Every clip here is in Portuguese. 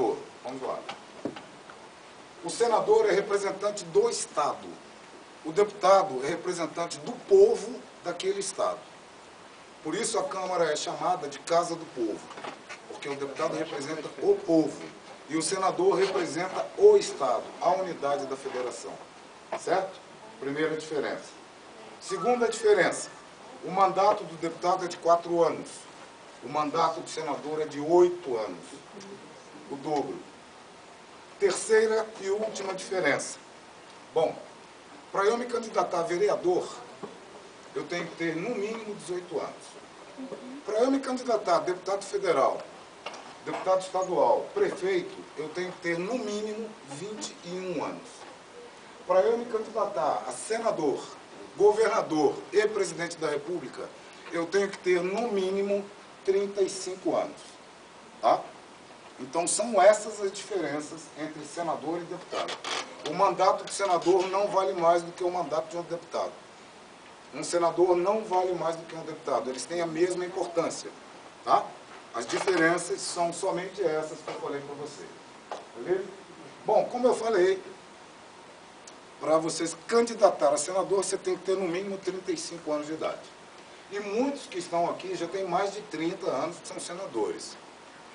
senador, vamos lá. O senador é representante do Estado. O deputado é representante do povo daquele Estado. Por isso a Câmara é chamada de Casa do Povo, porque o deputado representa o povo e o senador representa o Estado, a unidade da federação. Certo? Primeira diferença. Segunda diferença, o mandato do deputado é de 4 anos. O mandato do senador é de 8 anos. O dobro. Terceira e última diferença. Bom, para eu me candidatar a vereador, eu tenho que ter no mínimo 18 anos. Para eu me candidatar a deputado federal, deputado estadual, prefeito, eu tenho que ter no mínimo 21 anos. Para eu me candidatar a senador, governador e presidente da República, eu tenho que ter no mínimo 35 anos. Tá? Então são essas as diferenças entre senador e deputado. O mandato de senador não vale mais do que o mandato de um deputado. Um senador não vale mais do que um deputado. Eles têm a mesma importância. Tá? As diferenças são somente essas que eu falei para você. Beleza? Bom, como eu falei, para você se candidatar a senador, você tem que ter no mínimo 35 anos de idade. E muitos que estão aqui já têm mais de 30 anos que são senadores.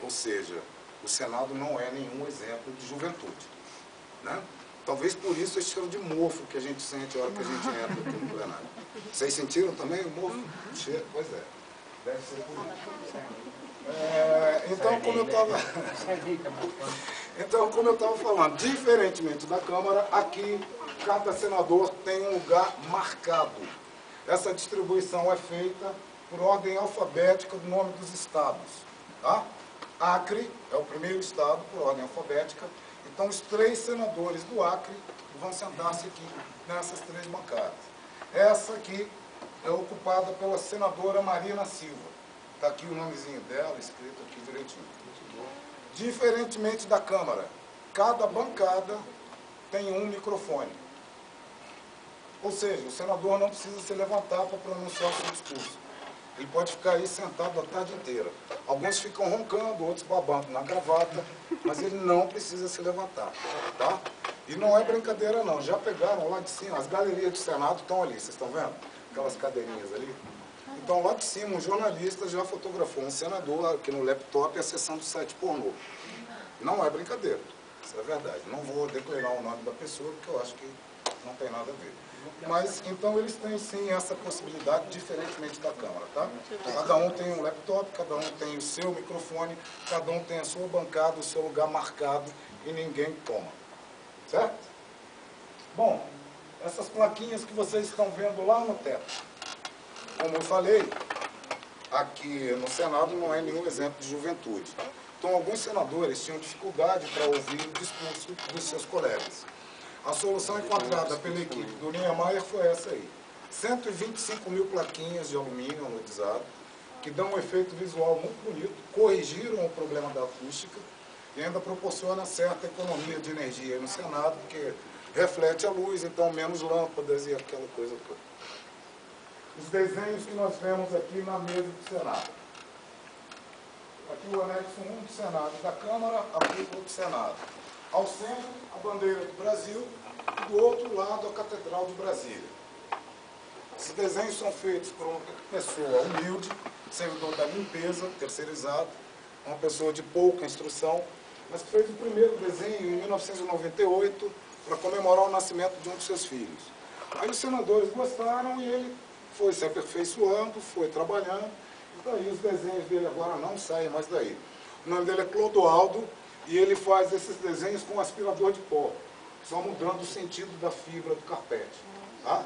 Ou seja, o Senado não é nenhum exemplo de juventude. Né? Talvez por isso esse cheiro de mofo que a gente sente a hora que a gente entra aqui no plenário. Vocês sentiram também o mofo? O cheiro? Pois é. Deve ser por isso. Então, como eu estava falando, diferentemente da Câmara, aqui cada senador tem um lugar marcado. Essa distribuição é feita por ordem alfabética do nome dos estados. Tá? Acre é o primeiro estado por ordem alfabética. Então, os 3 senadores do Acre vão sentar-se aqui nessas 3 bancadas. Essa aqui é ocupada pela senadora Marina Silva. Está aqui o nomezinho dela, escrito aqui direitinho. Diferentemente da Câmara, cada bancada tem um microfone. Ou seja, o senador não precisa se levantar para pronunciar o seu discurso. Ele pode ficar aí sentado a tarde inteira. Alguns ficam roncando, outros babando na gravata, mas ele não precisa se levantar. Tá? E não é brincadeira não, já pegaram lá de cima, as galerias do Senado estão ali, vocês estão vendo? Aquelas cadeirinhas ali. Então lá de cima um jornalista já fotografou um senador aqui no laptop acessando o site pornô. Não é brincadeira, isso é verdade. Não vou declarar o nome da pessoa porque eu acho que não tem nada a ver. Mas, então, eles têm sim essa possibilidade, diferentemente da Câmara, tá? Cada um tem um laptop, cada um tem o seu microfone, cada um tem a sua bancada, o seu lugar marcado e ninguém toma. Certo? Bom, essas plaquinhas que vocês estão vendo lá no teto, como eu falei, aqui no Senado não é nenhum exemplo de juventude. Então, alguns senadores tinham dificuldade para ouvir o discurso dos seus colegas. A solução encontrada pela equipe do Niemeyer foi essa aí. 125 mil plaquinhas de alumínio anodizado, que dão um efeito visual muito bonito, corrigiram o problema da acústica e ainda proporciona certa economia de energia no Senado, porque reflete a luz, então menos lâmpadas e aquela coisa toda. Os desenhos que nós vemos aqui na mesa do Senado. Aqui o anexo 1 do Senado da Câmara, aqui do Senado. Ao centro, a bandeira do Brasil, e do outro lado, a Catedral de Brasília. Esses desenhos são feitos por uma pessoa humilde, servidor da limpeza, terceirizado, uma pessoa de pouca instrução, mas que fez o primeiro desenho em 1998 para comemorar o nascimento de um de seus filhos. Aí os senadores gostaram e ele foi se aperfeiçoando, foi trabalhando, e daí os desenhos dele agora não saem mais daí. O nome dele é Clodoaldo, e ele faz esses desenhos com aspirador de pó, só mudando o sentido da fibra do carpete. Tá?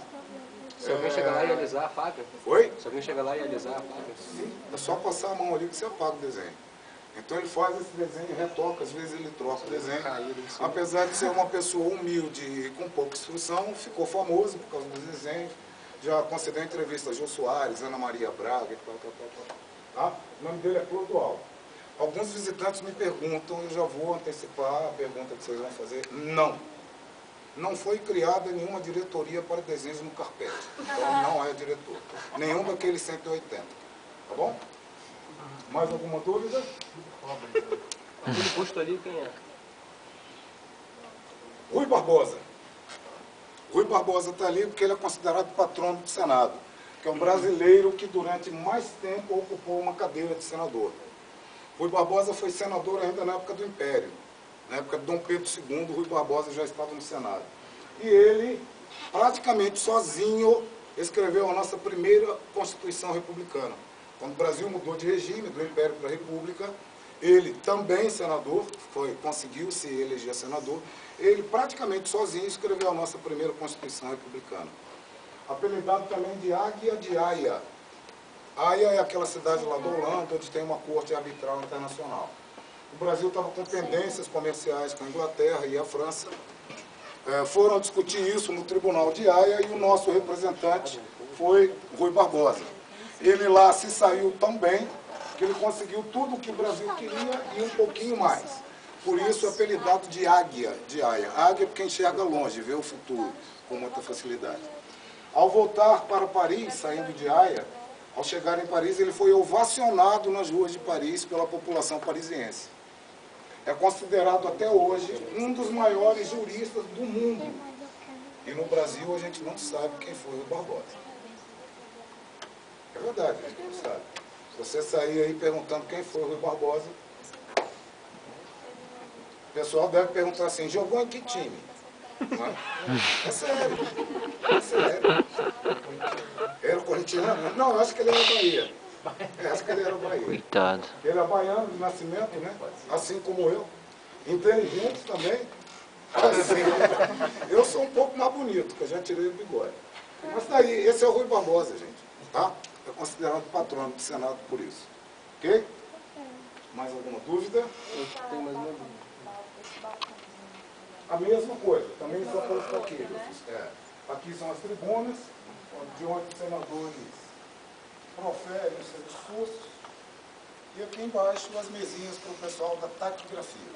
Se alguém chegar lá e alisar, apaga. Oi? Se alguém chegar lá e alisar, apaga. Sim, é só passar a mão ali que você apaga o desenho. Então ele faz esse desenho, retoca, às vezes ele troca o desenho. Apesar de ser uma pessoa humilde e com pouca instrução, ficou famoso por causa dos desenhos. Já concedeu entrevista a Jô Soares, Ana Maria Braga, tá? O nome dele é Clodoaldo. Alguns visitantes me perguntam, eu já vou antecipar a pergunta que vocês vão fazer. Não. Não foi criada nenhuma diretoria para desenhos no carpete. Então não é diretor. Nenhum daqueles 180. Tá bom? Mais alguma dúvida? Aquele busto ali, quem é? Rui Barbosa. Rui Barbosa está ali porque ele é considerado patrono do Senado, que é um brasileiro que durante mais tempo ocupou uma cadeira de senador. Rui Barbosa foi senador ainda na época do Império. Na época de Dom Pedro II, Rui Barbosa já estava no Senado. E ele, praticamente sozinho, escreveu a nossa primeira Constituição Republicana. Quando o Brasil mudou de regime, do Império para a República, ele também senador, conseguiu se eleger senador, ele praticamente sozinho escreveu a nossa primeira Constituição Republicana. Apelidado também de Águia de Haia. Haia é aquela cidade lá da Holanda, onde tem uma corte arbitral internacional. O Brasil estava com pendências comerciais com a Inglaterra e a França. Foram discutir isso no Tribunal de Haia e o nosso representante foi Rui Barbosa. Ele lá se saiu tão bem que ele conseguiu tudo o que o Brasil queria e um pouquinho mais. Por isso, apelidado de Águia de Haia. Águia é porque enxerga longe, vê o futuro com muita facilidade. Ao voltar para Paris, saindo de Haia, ao chegar em Paris, ele foi ovacionado nas ruas de Paris pela população parisiense. É considerado até hoje um dos maiores juristas do mundo. E no Brasil a gente não sabe quem foi o Barbosa. É verdade, a gente não sabe. Se você sair aí perguntando quem foi o Rui Barbosa, o pessoal deve perguntar assim, jogou em que time? Não é? É sério. É sério. Era corintiano? Não, eu acho que ele era Bahia. Acho que ele era Bahia. Coitado. Ele é baiano de nascimento, né? Assim como eu. Inteligente também. Assim. Eu sou um pouco mais bonito, porque eu já tirei o bigode. Mas daí, esse é o Rui Barbosa, gente. Tá? É considerado patrono do Senado por isso. Ok? Mais alguma dúvida? Eu tenho mais uma dúvida. A mesma coisa, também só posto aqui. Aqui são as tribunas, de onde os senadores proferem os seus discursos. E aqui embaixo as mesinhas para o pessoal da taquigrafia.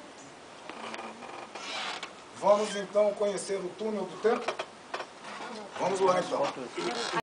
Vamos então conhecer o túnel do tempo? Vamos lá então.